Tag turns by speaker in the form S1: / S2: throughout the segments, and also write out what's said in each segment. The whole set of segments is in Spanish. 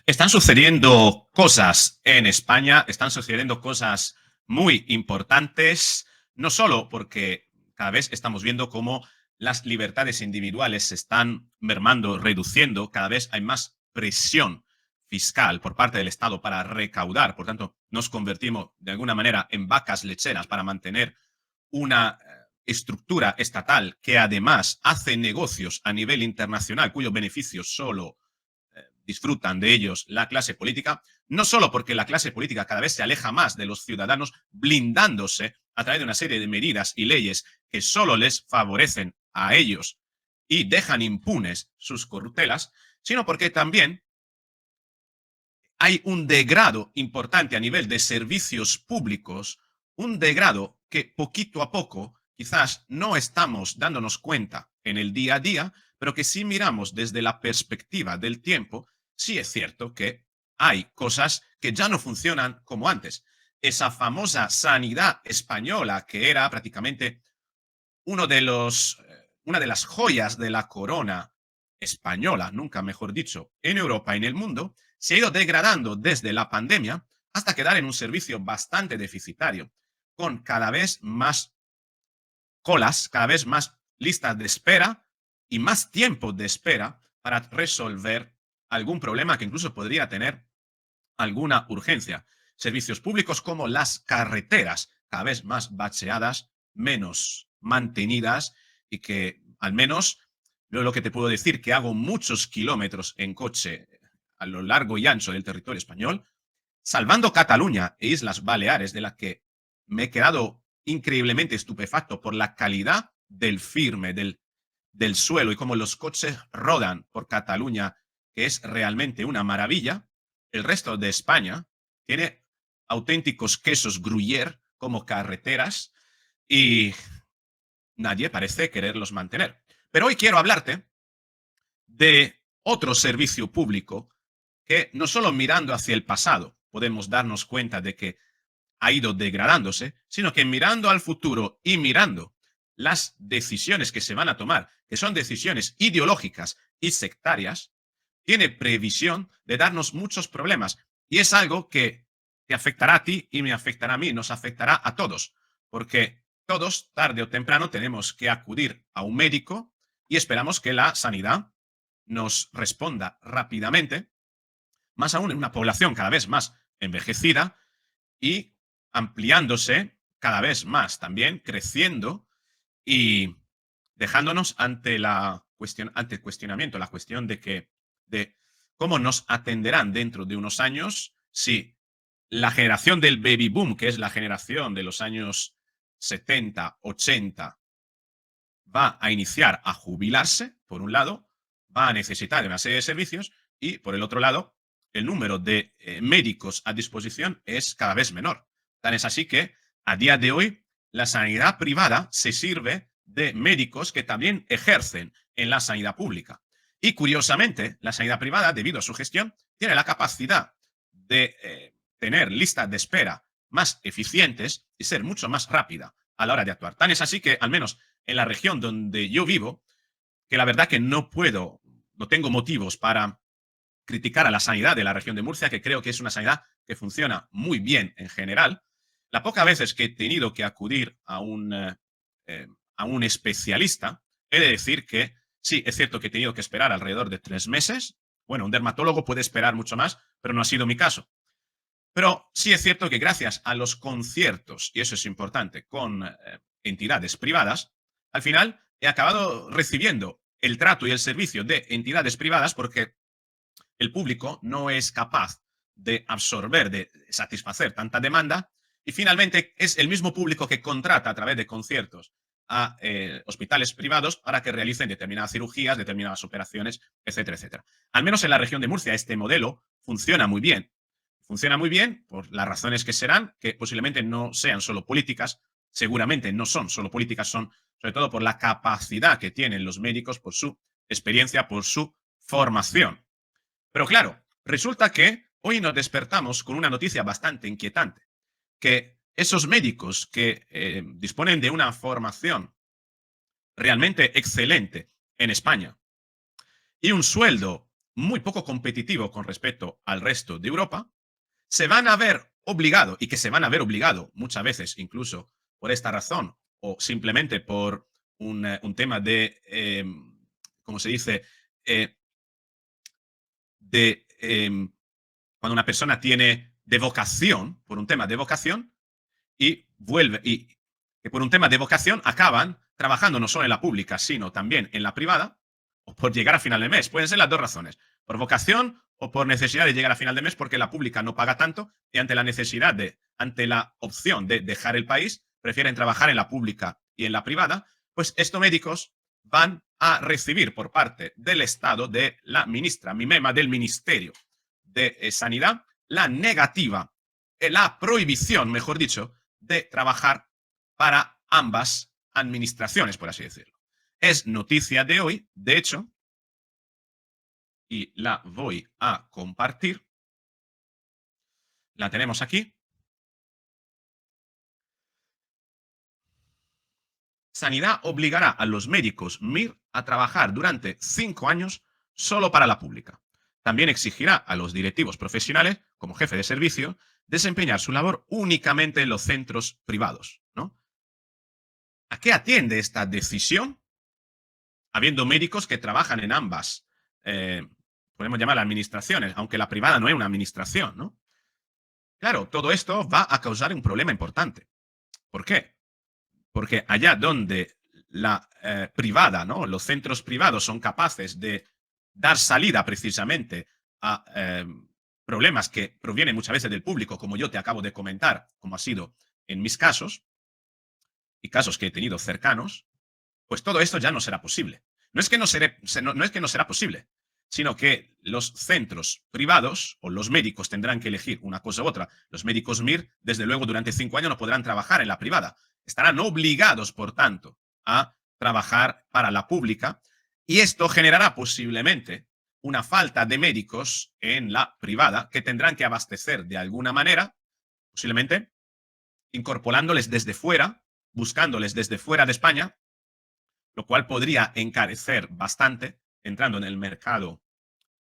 S1: Están sucediendo cosas en España, están sucediendo cosas muy importantes, no solo porque cada vez estamos viendo cómo las libertades individuales se están mermando, reduciendo, cada vez hay más presión fiscal por parte del Estado para recaudar, por tanto, nos convertimos de alguna manera en vacas lecheras para mantener una estructura estatal que además hace negocios a nivel internacional cuyos beneficios solo disfrutan de ellos la clase política, no solo porque la clase política cada vez se aleja más de los ciudadanos, blindándose a través de una serie de medidas y leyes que solo les favorecen a ellos y dejan impunes sus corruptelas, sino porque también hay un degrado importante a nivel de servicios públicos, un degrado que poquito a poco quizás no estamos dándonos cuenta en el día a día, pero que si miramos desde la perspectiva del tiempo, sí es cierto que hay cosas que ya no funcionan como antes. Esa famosa sanidad española que era prácticamente una de las joyas de la corona española, nunca mejor dicho, en Europa y en el mundo, se ha ido degradando desde la pandemia hasta quedar en un servicio bastante deficitario, con cada vez más colas, cada vez más listas de espera y más tiempo de espera para resolver algún problema que incluso podría tener alguna urgencia. Servicios públicos como las carreteras, cada vez más bacheadas, menos mantenidas y que al menos yo lo que te puedo decir que hago muchos kilómetros en coche a lo largo y ancho del territorio español, salvando Cataluña e Islas Baleares, de las que me he quedado increíblemente estupefacto por la calidad del firme, del suelo y cómo los coches rodan por Cataluña, que es realmente una maravilla. El resto de España tiene auténticos quesos gruyère como carreteras y nadie parece quererlos mantener. Pero hoy quiero hablarte de otro servicio público que no solo mirando hacia el pasado podemos darnos cuenta de que ha ido degradándose, sino que mirando al futuro y mirando las decisiones que se van a tomar, que son decisiones ideológicas y sectarias, tiene previsión de darnos muchos problemas. Y es algo que te afectará a ti y me afectará a mí, nos afectará a todos, porque todos, tarde o temprano, tenemos que acudir a un médico y esperamos que la sanidad nos responda rápidamente, más aún en una población cada vez más envejecida y ampliándose cada vez más, también creciendo y dejándonos ante el cuestionamiento, la cuestión de cómo nos atenderán dentro de unos años si la generación del baby boom, que es la generación de los años 70, 80, va a iniciar a jubilarse, por un lado, va a necesitar de una serie de servicios y, por el otro lado, el número de médicos a disposición es cada vez menor. Tan es así que, a día de hoy, la sanidad privada se sirve de médicos que también ejercen en la sanidad pública. Y, curiosamente, la sanidad privada, debido a su gestión, tiene la capacidad de tener listas de espera más eficientes y ser mucho más rápida a la hora de actuar. Tan es así que, al menos en la región donde yo vivo, que la verdad que no tengo motivos para criticar a la sanidad de la región de Murcia, que creo que es una sanidad que funciona muy bien en general. La pocas veces que he tenido que acudir eh, a un especialista, he de decir que sí, es cierto que he tenido que esperar alrededor de 3 meses. Bueno, un dermatólogo puede esperar mucho más, pero no ha sido mi caso. Pero sí es cierto que gracias a los conciertos, y eso es importante, con entidades privadas, al final he acabado recibiendo el trato y el servicio de entidades privadas porque el público no es capaz de absorber, de satisfacer tanta demanda y finalmente es el mismo público que contrata a través de conciertos a hospitales privados para que realicen determinadas cirugías, determinadas operaciones, etcétera, etcétera. Al menos en la región de Murcia este modelo funciona muy bien. Funciona muy bien por las razones que serán, que posiblemente no sean solo políticas, seguramente no son solo políticas, son sobre todo por la capacidad que tienen los médicos, por su experiencia, por su formación. Pero claro, resulta que hoy nos despertamos con una noticia bastante inquietante, que esos médicos que disponen de una formación realmente excelente en España y un sueldo muy poco competitivo con respecto al resto de Europa, se van a ver obligados, y que se van a ver obligados muchas veces incluso por esta razón, o simplemente por un tema de, ¿cómo se dice? Eh, de cuando una persona tiene de vocación, por un tema de vocación, y vuelve, y que por un tema de vocación acaban trabajando no solo en la pública, sino también en la privada, o por llegar a final de mes. Pueden ser las dos razones, por vocación o por necesidad de llegar a final de mes porque la pública no paga tanto y ante la necesidad ante la opción de dejar el país, prefieren trabajar en la pública y en la privada, pues estos médicos van a recibir por parte del Estado, de la ministra Mimema, del Ministerio de Sanidad, la negativa, la prohibición, mejor dicho, de trabajar para ambas administraciones, por así decirlo. Es noticia de hoy, de hecho, y la voy a compartir. La tenemos aquí. Sanidad obligará a los médicos MIR a trabajar durante 5 años solo para la pública. También exigirá a los directivos profesionales, como jefe de servicio, desempeñar su labor únicamente en los centros privados, ¿no? ¿A qué atiende esta decisión? Habiendo médicos que trabajan en ambas, eh, podemos llamar administraciones, aunque la privada no es una administración, ¿no? Claro, todo esto va a causar un problema importante. ¿Por qué? Porque allá donde la privada, ¿no? Los centros privados son capaces de dar salida precisamente a problemas que provienen muchas veces del público, como yo te acabo de comentar, como ha sido en mis casos y casos que he tenido cercanos, pues todo esto ya no será posible. No es que no es que no será posible, sino que los centros privados o los médicos tendrán que elegir una cosa u otra. Los médicos MIR, desde luego, durante 5 años no podrán trabajar en la privada. Estarán obligados, por tanto, a trabajar para la pública y esto generará posiblemente una falta de médicos en la privada que tendrán que abastecer de alguna manera, posiblemente incorporándoles desde fuera, buscándoles desde fuera de España, lo cual podría encarecer bastante entrando en el mercado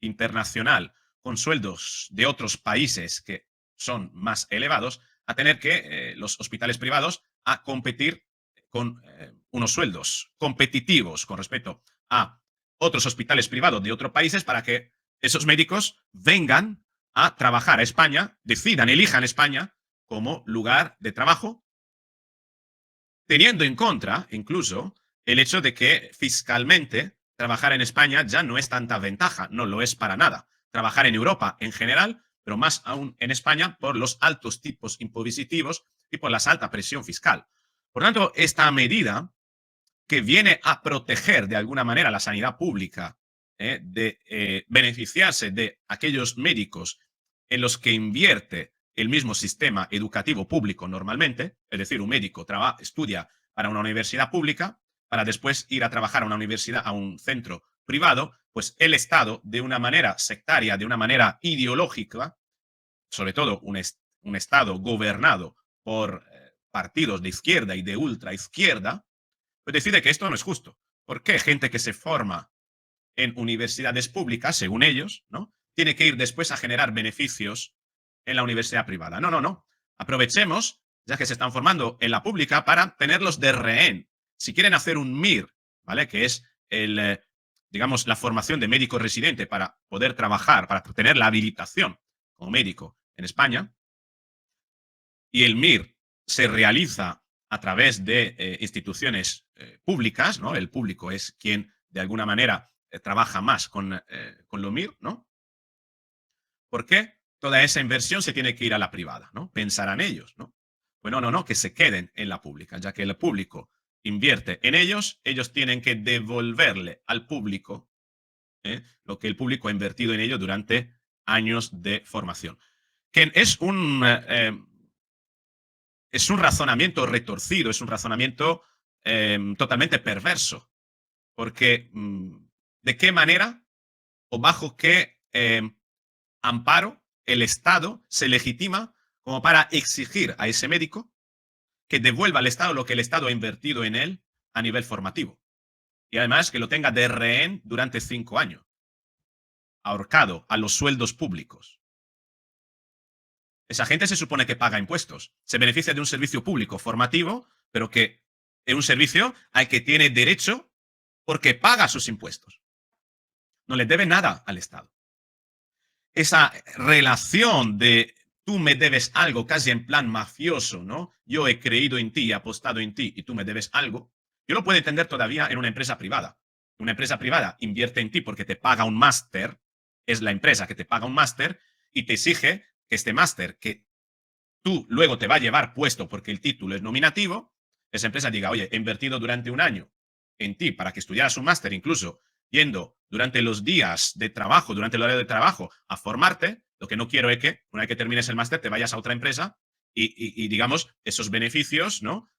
S1: internacional con sueldos de otros países que son más elevados, a tener que los hospitales privados a competir con unos sueldos competitivos con respecto a otros hospitales privados de otros países para que esos médicos vengan a trabajar a España, decidan, elijan España como lugar de trabajo, teniendo en contra incluso el hecho de que fiscalmente trabajar en España ya no es tanta ventaja, no lo es para nada. Trabajar en Europa en general, pero más aún en España por los altos tipos impositivos y por la alta presión fiscal. Por tanto, esta medida que viene a proteger de alguna manera la sanidad pública, de beneficiarse de aquellos médicos en los que invierte el mismo sistema educativo público normalmente, es decir, un médico estudia para una universidad pública, para después ir a trabajar a una universidad, a un centro privado, pues el Estado, de una manera sectaria, de una manera ideológica, sobre todo un Estado gobernado por partidos de izquierda y de ultraizquierda, pues decide que esto no es justo. ¿Por qué gente que se forma en universidades públicas, según ellos, ¿no? Tiene que ir después a generar beneficios en la universidad privada? No, no, no. Aprovechemos, ya que se están formando en la pública, para tenerlos de rehén. Si quieren hacer un MIR, ¿vale? Que es digamos, la formación de médico residente para poder trabajar, para tener la habilitación como médico en España, y el MIR se realiza a través de instituciones públicas, ¿no? El público es quien, de alguna manera, trabaja más con lo MIR, ¿no? ¿Por qué toda esa inversión se tiene que ir a la privada, ¿no? Pensarán ellos, ¿no? Pues no, no, no, que se queden en la pública, ya que el público invierte en ellos, ellos tienen que devolverle al público lo que el público ha invertido en ello durante años de formación. Que es un razonamiento retorcido, es un razonamiento totalmente perverso, porque ¿de qué manera o bajo qué amparo el Estado se legitima como para exigir a ese médico que devuelva al Estado lo que el Estado ha invertido en él a nivel formativo? Y además que lo tenga de rehén durante 5 años, ahorcado a los sueldos públicos. Esa gente se supone que paga impuestos, se beneficia de un servicio público formativo, pero que es un servicio al que tiene derecho porque paga sus impuestos. No le debe nada al Estado. Esa relación de tú me debes algo casi en plan mafioso, ¿no? Yo he creído en ti, he apostado en ti y tú me debes algo. Yo lo puedo entender todavía en una empresa privada. Una empresa privada invierte en ti porque te paga un máster, es la empresa que te paga un máster y te exige que este máster que tú luego te va a llevar puesto porque el título es nominativo, esa empresa diga, oye, he invertido durante un año en ti para que estudiaras un máster, incluso yendo durante los días de trabajo, durante el horario de trabajo, a formarte, lo que no quiero es que una vez que termines el máster te vayas a otra empresa y digamos, esos beneficios, ¿no?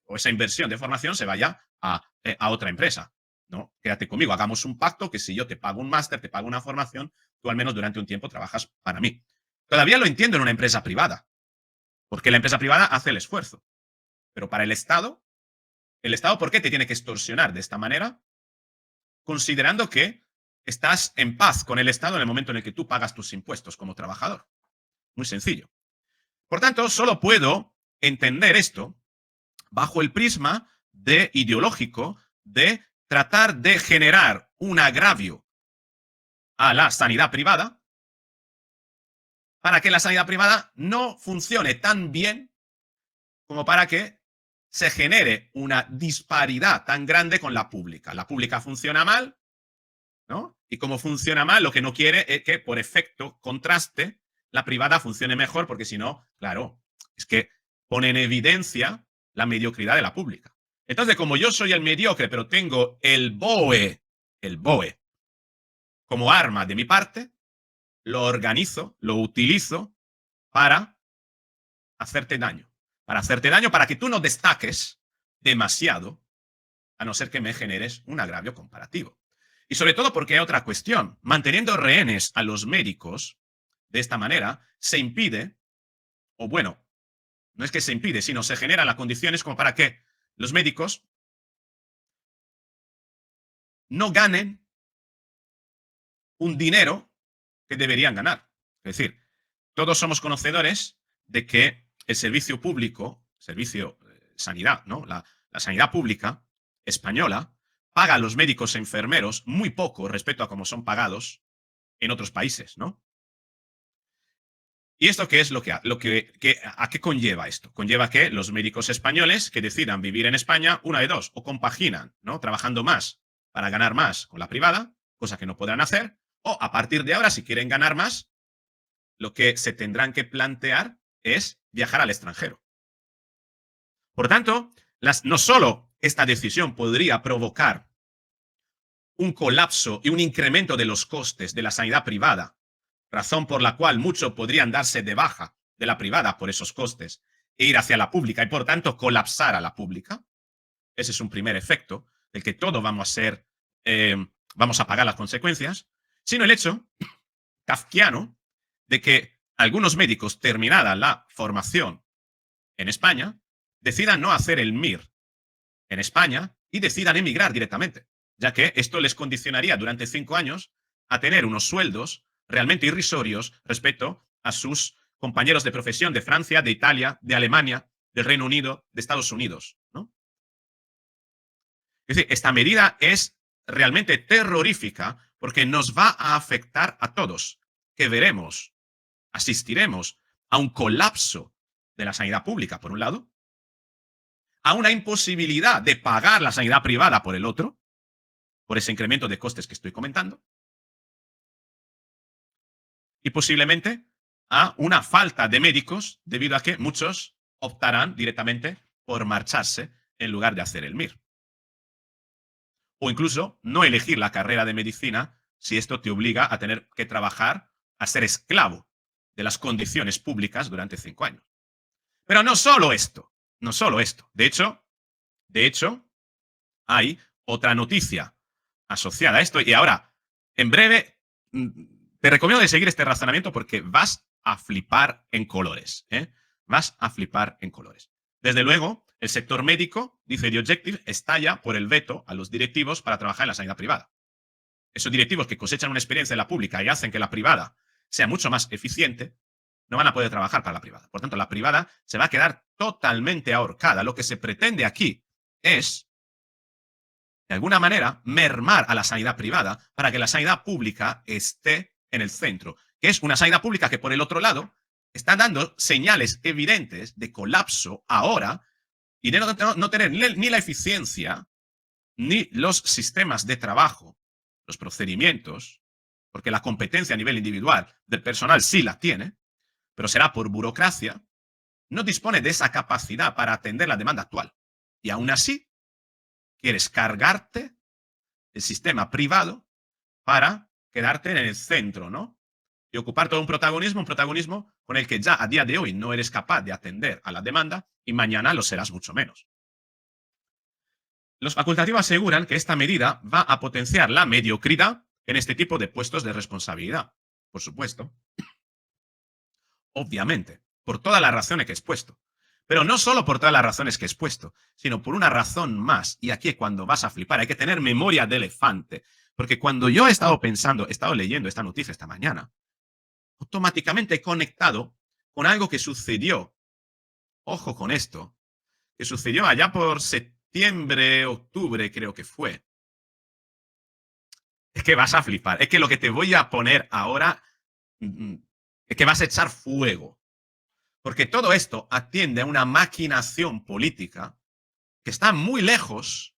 S1: O esa inversión de formación se vaya a otra empresa, ¿no? Quédate conmigo, hagamos un pacto que si yo te pago un máster, te pago una formación, tú al menos durante un tiempo trabajas para mí. Todavía lo entiendo en una empresa privada, porque la empresa privada hace el esfuerzo. Pero para ¿el Estado por qué te tiene que extorsionar de esta manera? Considerando que estás en paz con el Estado en el momento en el que tú pagas tus impuestos como trabajador. Muy sencillo. Por tanto, solo puedo entender esto bajo el prisma de ideológico de tratar de generar un agravio a la sanidad privada para que la sanidad privada no funcione tan bien como para que se genere una disparidad tan grande con la pública. La pública funciona mal, ¿no? Y como funciona mal, lo que no quiere es que por efecto, contraste, la privada funcione mejor, porque si no, claro, es que pone en evidencia la mediocridad de la pública. Entonces, como yo soy el mediocre, pero tengo el BOE como arma de mi parte, lo organizo, lo utilizo para hacerte daño. Para hacerte daño, para que tú no destaques demasiado, a no ser que me generes un agravio comparativo. Y sobre todo porque hay otra cuestión. Manteniendo rehenes a los médicos de esta manera, se impide, o bueno, no es que se impide, sino se generan las condiciones como para que los médicos no ganen un dinero que deberían ganar. Es decir, todos somos conocedores de que el servicio público, servicio sanidad, ¿no? La sanidad pública española paga a los médicos e enfermeros muy poco respecto a cómo son pagados en otros países, ¿no? ¿Y esto qué es a qué conlleva esto? Conlleva que los médicos españoles que decidan vivir en España, una de dos, o compaginan, ¿no? Trabajando más para ganar más con la privada, cosa que no podrán hacer, o a partir de ahora, si quieren ganar más, lo que se tendrán que plantear es viajar al extranjero. Por tanto, no solo esta decisión podría provocar un colapso y un incremento de los costes de la sanidad privada, razón por la cual muchos podrían darse de baja de la privada por esos costes e ir hacia la pública y por tanto colapsar a la pública. Ese es un primer efecto del que todos vamos a pagar las consecuencias, sino el hecho kafkiano de que algunos médicos, terminada la formación en España, decidan no hacer el MIR en España y decidan emigrar directamente, ya que esto les condicionaría durante 5 años a tener unos sueldos realmente irrisorios respecto a sus compañeros de profesión de Francia, de Italia, de Alemania, del Reino Unido, de Estados Unidos, ¿no? Es decir, esta medida es realmente terrorífica porque nos va a afectar a todos, que veremos, asistiremos a un colapso de la sanidad pública, por un lado, a una imposibilidad de pagar la sanidad privada por el otro, por ese incremento de costes que estoy comentando, y posiblemente a una falta de médicos debido a que muchos optarán directamente por marcharse en lugar de hacer el MIR. O incluso no elegir la carrera de medicina si esto te obliga a tener que trabajar, a ser esclavo de las condiciones públicas durante 5 años. Pero no solo esto, no solo esto. De hecho, hay otra noticia asociada a esto. Y ahora, en breve, te recomiendo de seguir este razonamiento porque vas a flipar en colores. ¿Eh? Vas a flipar en colores. Desde luego, El sector médico, dice The Objective, estalla por el veto a los directivos para trabajar en la sanidad privada. Esos directivos que cosechan una experiencia en la pública y hacen que la privada sea mucho más eficiente, no van a poder trabajar para la privada. Por tanto, la privada se va a quedar totalmente ahorcada. Lo que se pretende aquí es, de alguna manera, mermar a la sanidad privada para que la sanidad pública esté en el centro, que es una sanidad pública que, por el otro lado, está dando señales evidentes de colapso ahora y de no tener ni la eficiencia ni los sistemas de trabajo, los procedimientos, porque la competencia a nivel individual del personal sí la tiene, pero será por burocracia, no dispone de esa capacidad para atender la demanda actual. Y aún así, quieres cargarte el sistema privado para quedarte en el centro, ¿no? Y ocupar todo un protagonismo con el que ya a día de hoy no eres capaz de atender a la demanda y mañana lo serás mucho menos. Los facultativos aseguran que esta medida va a potenciar la mediocridad en este tipo de puestos de responsabilidad. Por supuesto, obviamente, por todas las razones que he expuesto. Pero no solo por todas las razones que he expuesto, sino por una razón más. Y aquí es cuando vas a flipar. Hay que tener memoria de elefante. Porque cuando yo he estado pensando, he estado leyendo esta noticia esta mañana, automáticamente he conectado con algo que sucedió. Ojo con esto. Que sucedió allá por septiembre, octubre, creo que fue. Es que vas a flipar. Es que lo que te voy a poner ahora es que vas a echar fuego. Porque todo esto atiende a una maquinación política que está muy lejos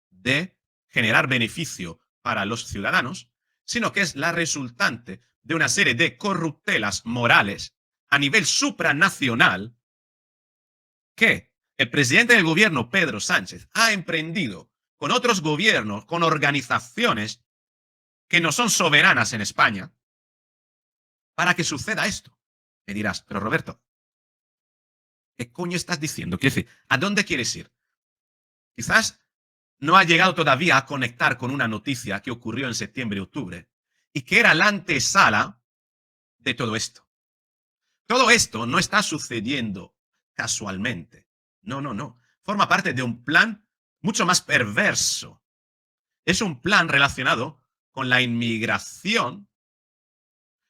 S1: de generar beneficio para los ciudadanos, sino que es la resultante de una serie de corruptelas morales a nivel supranacional que el presidente del gobierno, Pedro Sánchez, ha emprendido con otros gobiernos, con organizaciones que no son soberanas en España, para que suceda esto. Me dirás, pero Roberto, ¿qué coño estás diciendo? Quiero decir, ¿a dónde quieres ir? Quizás no ha llegado todavía a conectar con una noticia que ocurrió en septiembre y octubre y que era la antesala de todo esto. Todo esto no está sucediendo casualmente. No, no, no. Forma parte de un plan mucho más perverso. Es un plan relacionado con la inmigración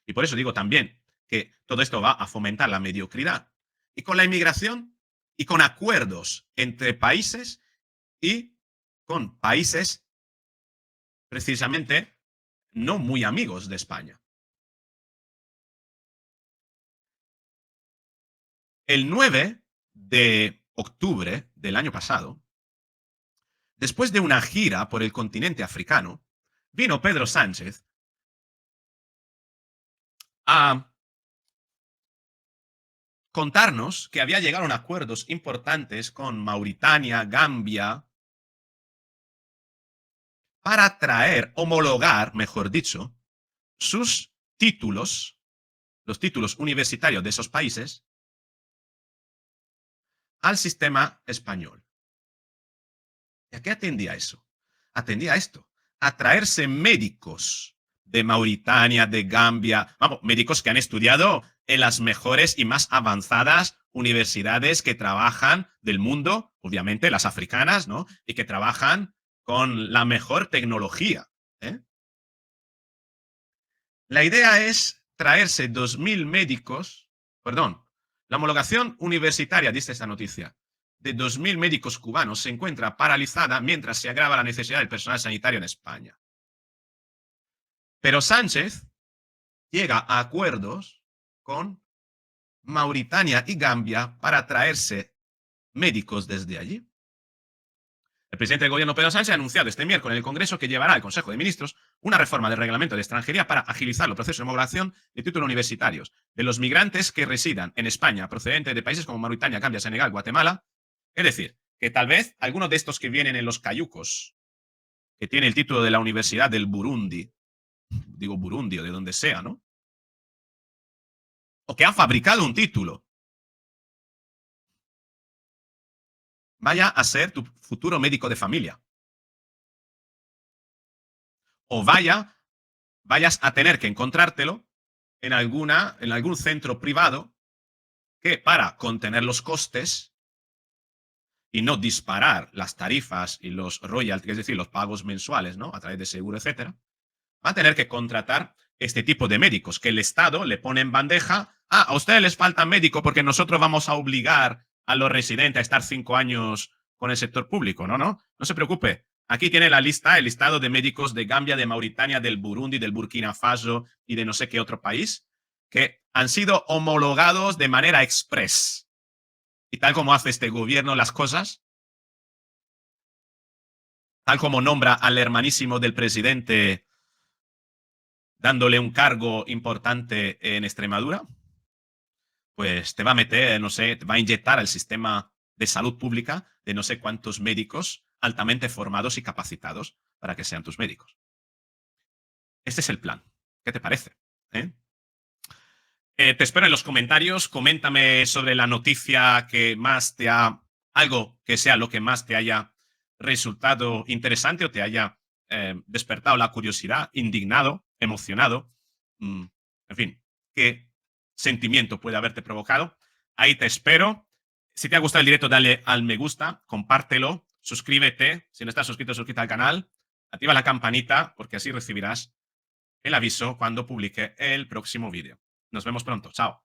S1: y por eso digo también que todo esto va a fomentar la mediocridad. Y con la inmigración y con acuerdos entre países y con países precisamente no muy amigos de España. El 9 de octubre del año pasado, después de una gira por el continente africano, vino Pedro Sánchez a contarnos que había llegado a acuerdos importantes con Mauritania, Gambia, para traer, homologar, mejor dicho, sus títulos, los títulos universitarios de esos países, al sistema español. ¿Y a qué atendía eso? Atendía a esto, a traerse médicos de Mauritania, de Gambia, vamos, médicos que han estudiado en las mejores y más avanzadas universidades que trabajan del mundo, obviamente las africanas, ¿no? Y que trabajan con la mejor tecnología. ¿Eh? La idea es traerse 2.000 médicos, perdón, la homologación universitaria, dice esta noticia, de 2.000 médicos cubanos se encuentra paralizada mientras se agrava la necesidad del personal sanitario en España. Pero Sánchez llega a acuerdos con Mauritania y Gambia para traerse médicos desde allí. El presidente del gobierno, Pedro Sánchez, ha anunciado este miércoles en el Congreso que llevará al Consejo de Ministros una reforma del reglamento de extranjería para agilizar los procesos de homologación de títulos universitarios de los migrantes que residan en España procedentes de países como Mauritania, Gambia, Senegal, Guatemala. Es decir, que tal vez algunos de estos que vienen en los cayucos, que tiene el título de la Universidad del Burundi, digo Burundi o de donde sea, ¿no? O que han fabricado un título, vaya a ser tu futuro médico de familia. O vayas a tener que encontrártelo en algún centro privado que para contener los costes y no disparar las tarifas y los royalties, es decir, los pagos mensuales, ¿no? A través de seguro, etcétera, va a tener que contratar este tipo de médicos que el Estado le pone en bandeja. Ah, a ustedes les falta médico porque nosotros vamos a obligar a los residentes a estar 5 años con el sector público. No, no, no se preocupe. Aquí tiene la lista, el listado de médicos de Gambia, de Mauritania, del Burundi, del Burkina Faso y de no sé qué otro país que han sido homologados de manera express. Y tal como hace este gobierno las cosas, tal como nombra al hermanísimo del presidente dándole un cargo importante en Extremadura, pues te va a meter, no sé, te va a inyectar al sistema de salud pública de no sé cuántos médicos altamente formados y capacitados para que sean tus médicos. Este es el plan. ¿Qué te parece? ¿Eh? Te espero en los comentarios. Coméntame sobre la noticia que más te ha, algo que sea lo que más te haya resultado interesante o te haya despertado la curiosidad, indignado, emocionado. En fin, qué sentimiento puede haberte provocado. Ahí te espero. Si te ha gustado el directo, dale al me gusta, compártelo, suscríbete. Si no estás suscrito, suscríbete al canal. Activa la campanita porque así recibirás el aviso cuando publique el próximo vídeo. Nos vemos pronto. Chao.